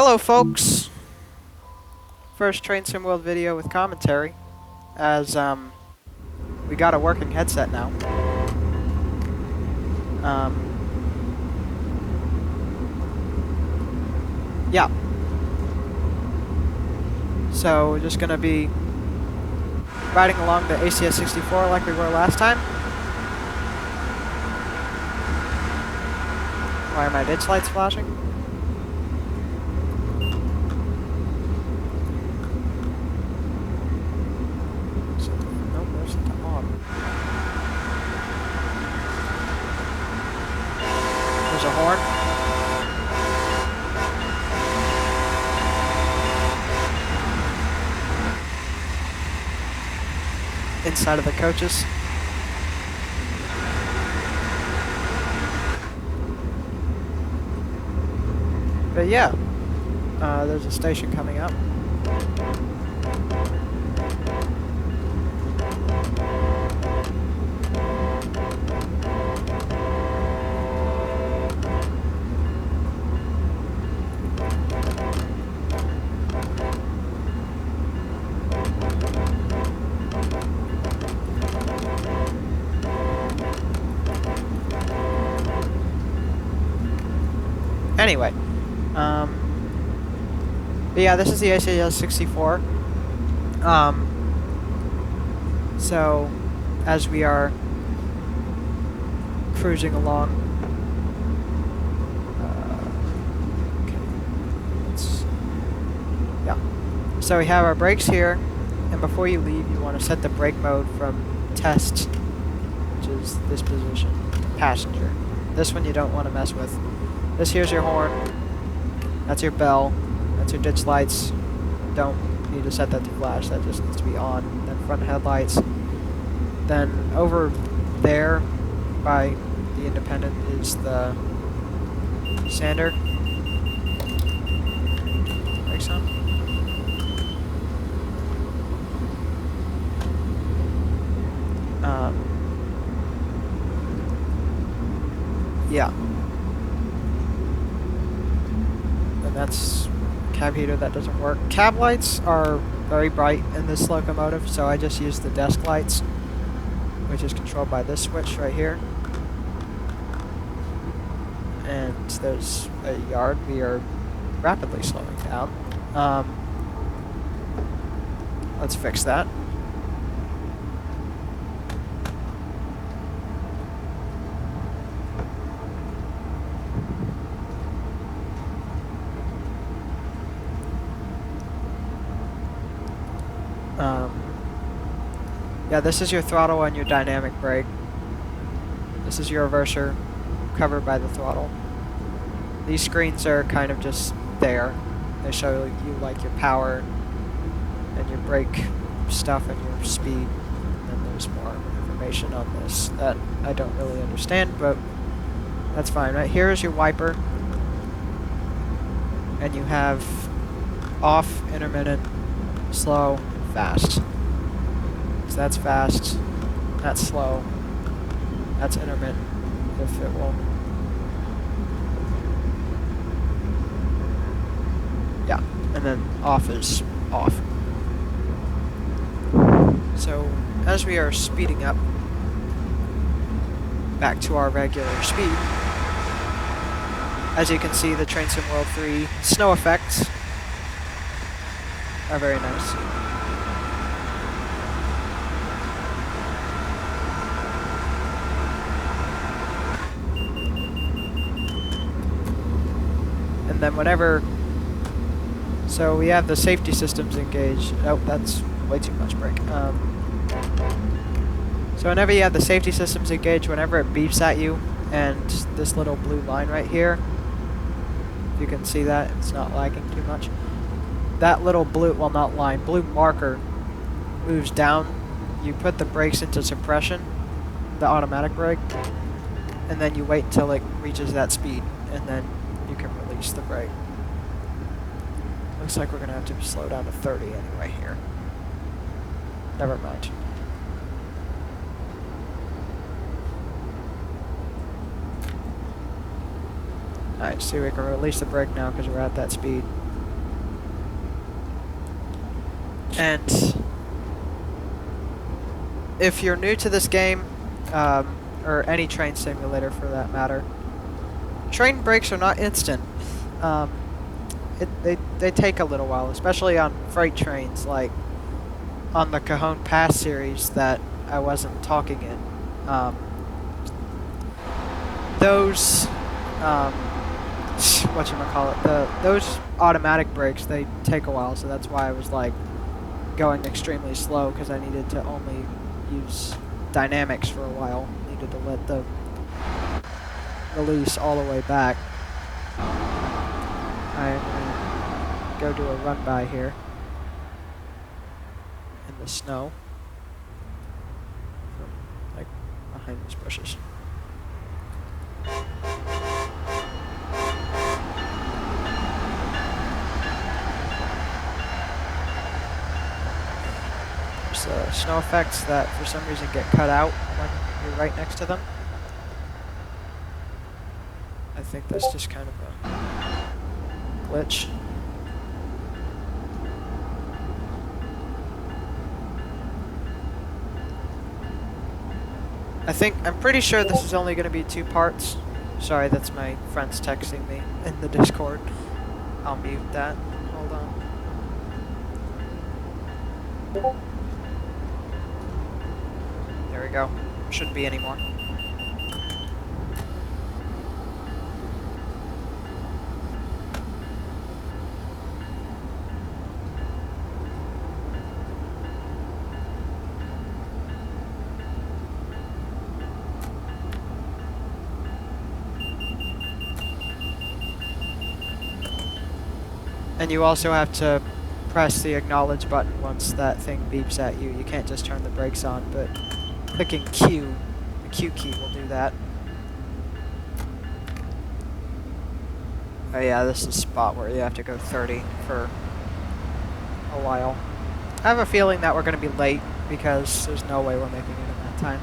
Hello, folks. First Train Sim World video with commentary, as we got a working headset now. Yeah. So we're just gonna be riding along the ACS 64 like we were last time. Why are my ditch lights flashing? Nope, there's the on. There's a horn. Inside of the coaches. But yeah, there's a station coming up. Anyway, but yeah, this is the ACS 64. So as we are cruising along, so we have our brakes here, and before you leave, you want to set the brake mode from test, which is this position, passenger. This one you don't want to mess with. This here's your horn, that's your bell, that's your ditch lights. Don't need to set that to flash, that just needs to be on. Then front headlights. Then over there by the independent is the sander. Brakes on. Yeah. And that's cab heater, that doesn't work. Cab lights are very bright in this locomotive, so I just use the desk lights, which is controlled by this switch right here. And there's a yard. We are rapidly slowing down. Let's fix that. Yeah, this is your throttle and your dynamic brake. This is your reverser covered by the throttle. These screens are kind of just there. They show you like your power and your brake stuff and your speed. And there's more information on this that I don't really understand, but that's fine. Right here is your wiper. And you have off, intermittent, slow, and fast. So that's fast, that's slow, that's intermittent, if it will. Yeah, and then off is off. So as we are speeding up back to our regular speed, as you can see, the Train Sim World 3 snow effects are very nice. And then whenever, so we have the safety systems engaged. Oh, that's way too much brake. So whenever you have the safety systems engaged, whenever it beeps at you, and this little blue line right here, if you can see that, it's not lagging too much. That little blue, well, not line, blue marker moves down. You put the brakes into suppression, the automatic brake, and then you wait until it reaches that speed, and then you can release the brake. Looks like we're going to have to slow down to 30 anyway here. Never mind. Alright, see, we can release the brake now because we're at that speed. And if you're new to this game, or any train simulator for that matter, train brakes are not instant. They take a little while, especially on freight trains, like on the Cajon Pass series that I wasn't talking in. Those, whatchamacallit, those automatic brakes, they take a while, so that's why I was like going extremely slow, because I needed to only use dynamics for a while. Needed to let the release all the way back. I'm going to go do a run by here in the snow, from, like, behind these bushes. There's snow effects that for some reason get cut out when you're right next to them. I think that's just kind of a glitch. I'm pretty sure this is only going to be 2 parts. Sorry, that's my friends texting me in the Discord. I'll mute that. Hold on. There we go. Shouldn't be any more. And you also have to press the acknowledge button once that thing beeps at you. You can't just turn the brakes on, but clicking Q, the Q key will do that. Oh yeah, this is a spot where you have to go 30 for a while. I have a feeling that we're going to be late because there's no way we're making it in that time.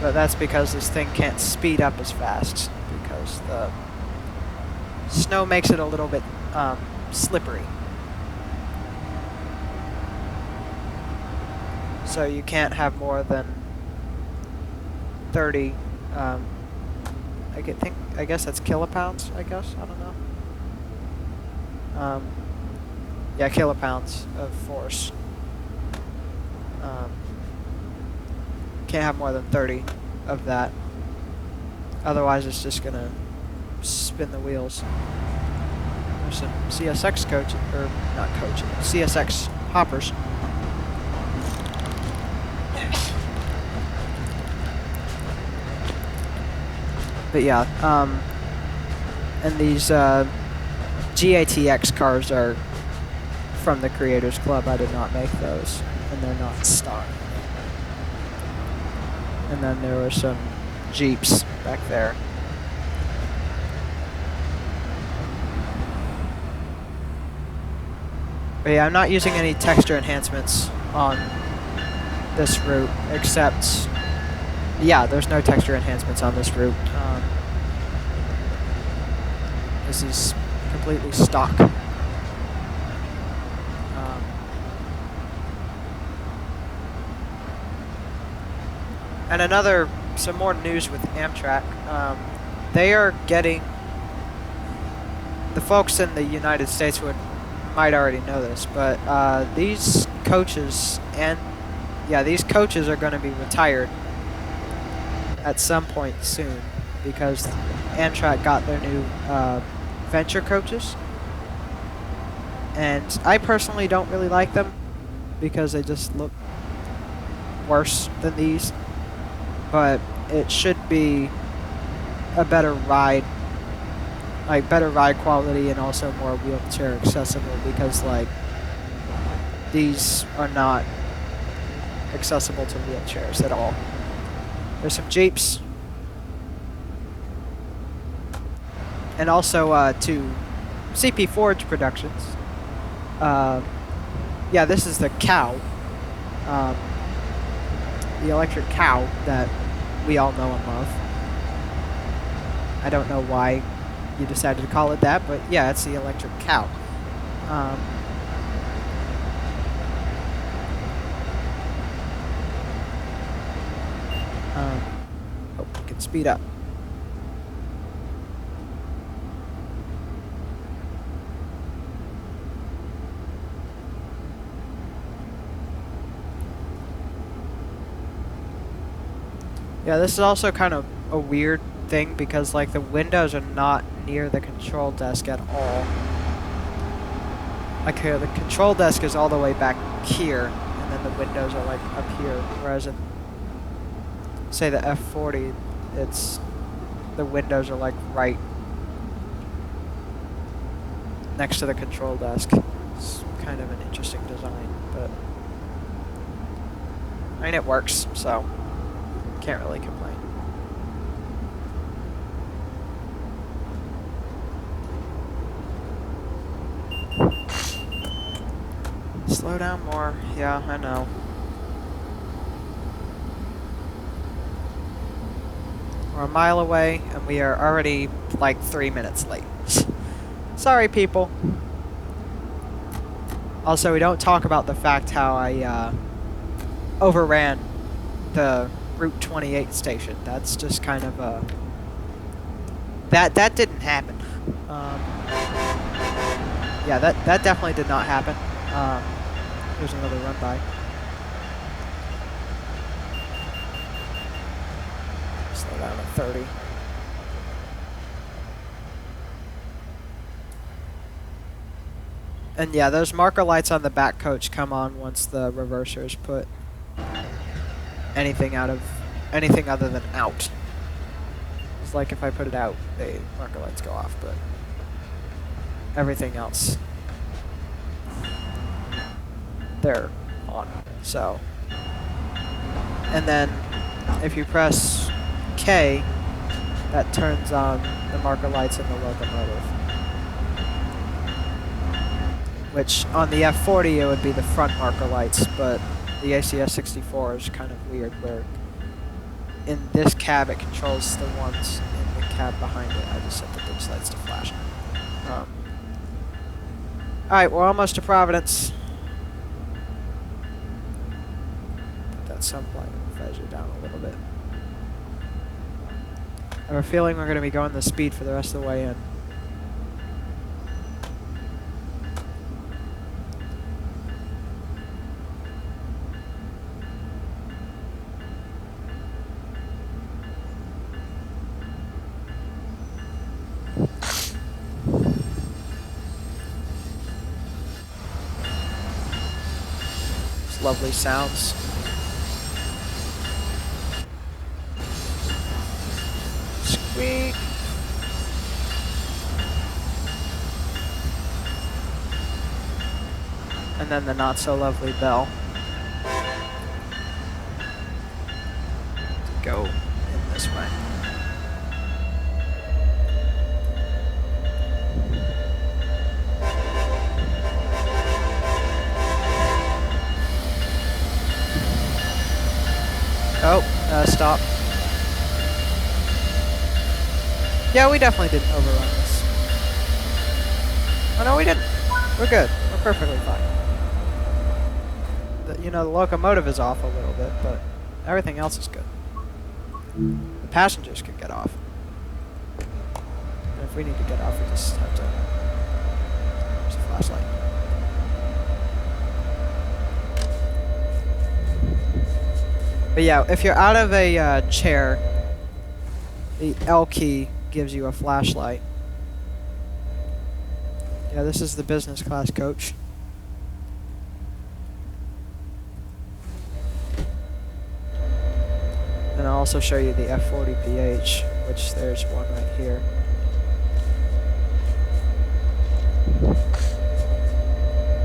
But that's because this thing can't speed up as fast because the snow makes it a little bit slippery. So you can't have more than 30, I guess that's kilopounds, I don't know. Yeah, kilopounds of force. Can't have more than 30 of that. Otherwise it's just gonna spin the wheels. There's some CSX CSX hoppers. But yeah, and these GATX cars are from the Creators Club. I did not make those, and they're not stock. And then there were some Jeeps back there. But yeah, I'm not using any texture enhancements on this route, except, yeah, there's no texture enhancements on this route. This is completely stock. And some more news with Amtrak. They are getting, the folks in the United States might already know this, but these coaches are going to be retired at some point soon because Amtrak got their new venture coaches, and I personally don't really like them because they just look worse than these, but it should be a better ride, like better ride quality and also more wheelchair accessible, because like these are not accessible to wheelchairs at all. There's some Jeeps, and also to CP Forge Productions. Yeah, this is the cow, the electric cow that we all know and love. I don't know why you decided to call it that, but yeah, it's the electric cow. Oh, we can speed up. Yeah, this is also kind of a weird thing because like the windows are not near the control desk at all. Like here, the control desk is all the way back here, and then the windows are like up here. Whereas in, say, the F40, it's the windows are like right next to the control desk. It's kind of an interesting design, but I mean it works, so can't really complain. Slow down more. Yeah, I know. We're a mile away, and we are already like 3 minutes late. Sorry, people. Also, we don't talk about the fact how I overran the Route 28 station. That's just kind of a... That didn't happen. Yeah, that definitely did not happen. Here's another run by. Slow down at 30. And yeah, those marker lights on the back coach come on once the reversers put anything other than out. It's like if I put it out, the marker lights go off, but everything else, they're on. So, and then if you press K, that turns on the marker lights in the locomotive. Which on the F40 it would be the front marker lights, but the ACS 64 is kind of weird where in this cab it controls the ones in the cab behind it. I just set the bridge lights to flash. Alright, we're almost to Providence. Put that sunlight visor down a little bit. I have a feeling we're going to be going this speed for the rest of the way in. Lovely sounds. Squeak. And then the not so lovely bell. Go in this way. Oh, stop. Yeah, we definitely didn't overrun this. Oh, no, we didn't. We're good. We're perfectly fine. You know, the locomotive is off a little bit, but everything else is good. The passengers could get off. And if we need to get off, we just have to... There's a flashlight. But yeah, if you're out of a chair, the L key gives you a flashlight. Yeah, this is the business class coach. And I'll also show you the F40PH, which there's one right here.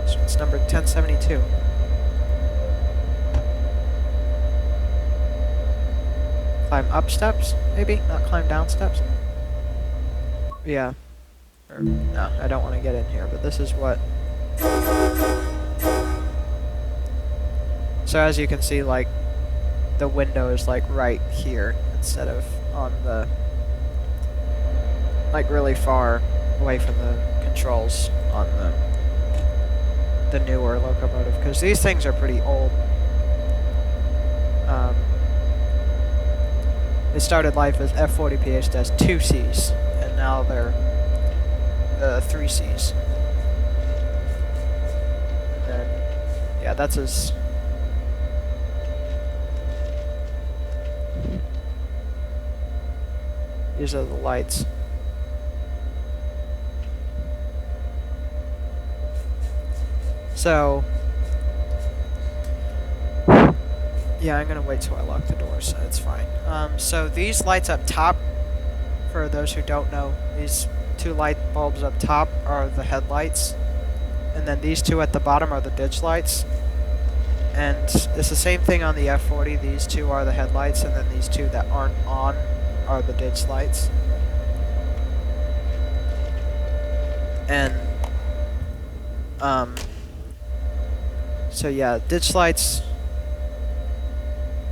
This one's numbered 1072. Climb up steps, maybe? Not climb down steps? Yeah. Or, no, I don't want to get in here, but this is what... So as you can see, like, the window is, like, right here, instead of on the... Like, really far away from the controls on the newer locomotive, because these things are pretty old. They started life as F40 PH-2Cs, and now they're 3Cs. And then, yeah, that's as... These are the lights. So, yeah, I'm gonna wait till I lock the doors, so it's fine. So these lights up top, for those who don't know, these two light bulbs up top are the headlights, and then these two at the bottom are the ditch lights. And it's the same thing on the F40. These two are the headlights, and then these two that aren't on are the ditch lights. And so yeah, ditch lights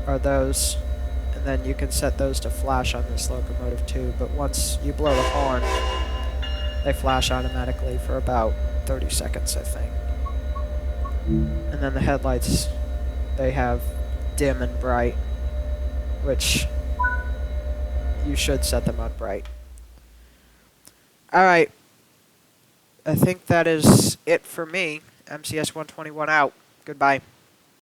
are those, and then you can set those to flash on this locomotive too, but once you blow the horn, they flash automatically for about 30 seconds, I think. And then the headlights, they have dim and bright, which you should set them on bright. Alright, I think that is it for me. MCS 121 out. Goodbye.